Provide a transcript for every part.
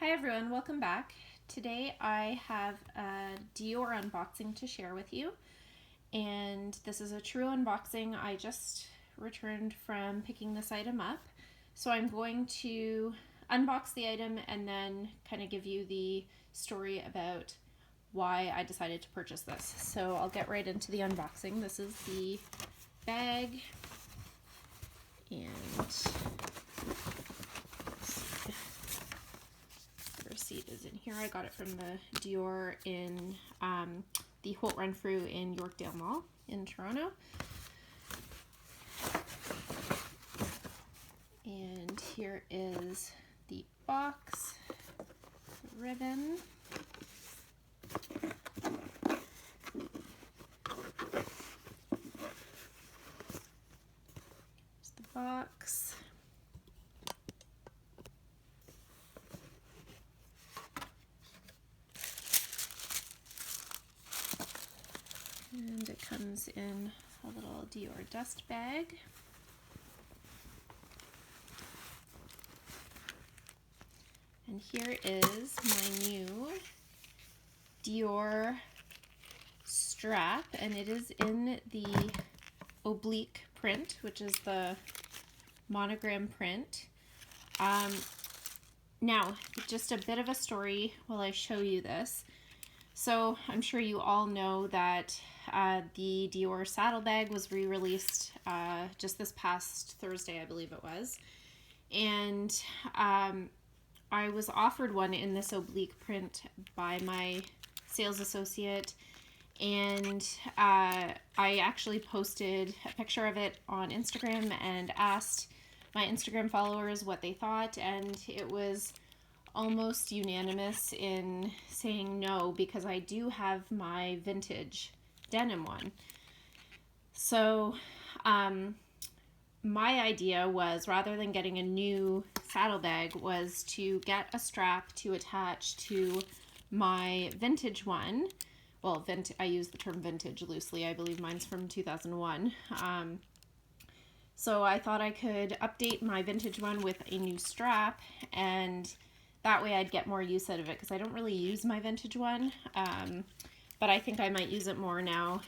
Hi everyone, welcome back. Today I have a Dior unboxing to share with you, and this is a true unboxing. I just returned from picking this item up, so I'm going to unbox the item and then kind of give you the story about why I decided to purchase this. So I'll get right into the unboxing. This is the bag, and receipt is in here. I got it from the Dior in the Holt Renfrew in Yorkdale Mall in Toronto. And here is the box, the ribbon, here's the box. And it comes in a little Dior dust bag. And here is my new Dior strap, and it is in the Oblique print, which is the monogram print. Now, just a bit of a story while I show you this. So I'm sure you all know that the Dior saddlebag was re-released just this past Thursday, I believe it was. And I was offered one in this oblique print by my sales associate, and I actually posted a picture of it on Instagram and asked my Instagram followers what they thought, and it was almost unanimous in saying no, because I do have my vintage denim one. So my idea was, rather than getting a new saddlebag, was to get a strap to attach to my vintage one. Well, I use the term vintage loosely. I believe mine's from 2001. So I thought I could update my vintage one with a new strap, and that way I'd get more use out of it, because I don't really use my vintage one, but I think I might use it more now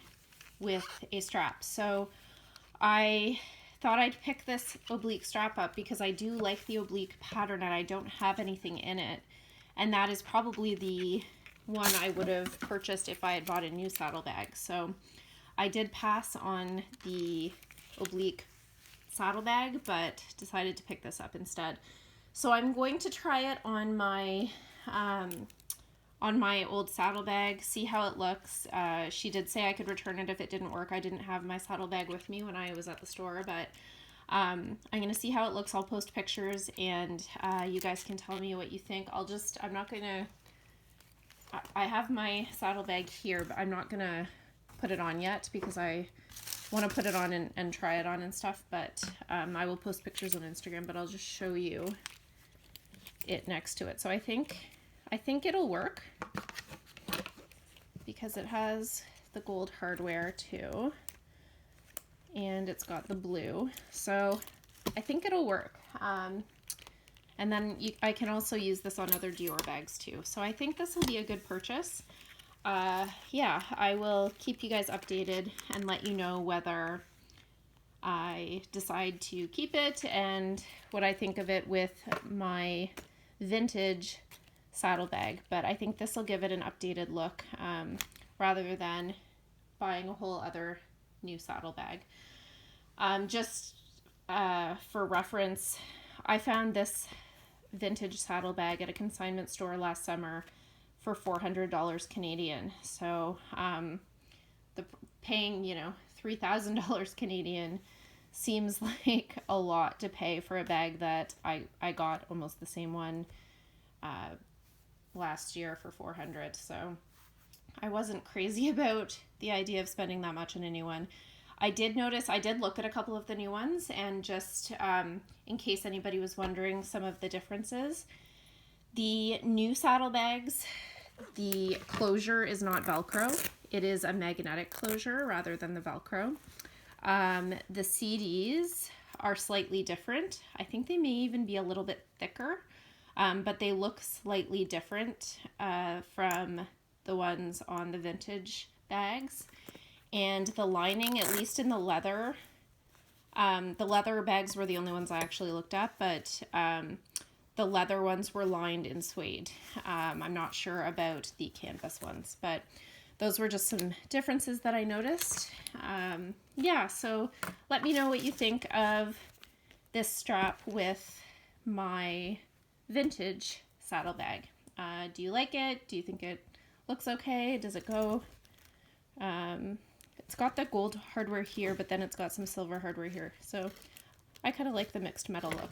with a strap. So I thought I'd pick this oblique strap up because I do like the oblique pattern and I don't have anything in it. And that is probably the one I would have purchased if I had bought a new saddlebag. So I did pass on the oblique saddlebag, but decided to pick this up instead. So I'm going to try it on my old saddlebag, see how it looks. She did say I could return it if it didn't work. I didn't have my saddlebag with me when I was at the store, but I'm going to see how it looks. I'll post pictures, and you guys can tell me what you think. I'm not going to, I have my saddlebag here, but I'm not going to put it on yet because I want to put it on and try it on and stuff, but I will post pictures on Instagram, but I'll just show you it next to it. So I think it'll work because it has the gold hardware too, and it's got the blue, so I think it'll work. And then I can also use this on other Dior bags too, so I think this will be a good purchase. Yeah, I will keep you guys updated and let you know whether I decide to keep it and what I think of it with my vintage saddlebag. But I think this will give it an updated look rather than buying a whole other new saddlebag. Just for reference, I found this vintage saddlebag at a consignment store last summer for $400 Canadian. So the paying, $3,000 Canadian seems like a lot to pay for a bag that I got almost the same one last year for $400. So I wasn't crazy about the idea of spending that much on a new one. I did look at a couple of the new ones, and just in case anybody was wondering some of the differences, the new saddlebags, the closure is not Velcro. It is a magnetic closure rather than the Velcro. The CDs are slightly different. I think they may even be a little bit thicker. but they look slightly different from the ones on the vintage bags. And the lining, at least in the leather bags were the only ones I actually looked at, but the leather ones were lined in suede. I'm not sure about the canvas ones, but those were just some differences that I noticed. Yeah, so let me know what you think of this strap with my vintage saddlebag. Do you like it? Do you think it looks okay? Does it go? It's got the gold hardware here, but then it's got some silver hardware here. So I kind of like the mixed metal look.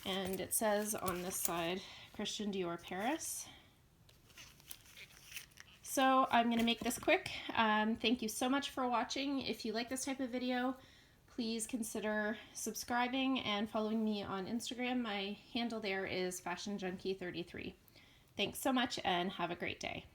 And it says on this side, Christian Dior Paris. So I'm going to make this quick. Thank you so much for watching. If you like this type of video, please consider subscribing and following me on Instagram. My handle there is FashionJunkie33. Thanks so much and have a great day.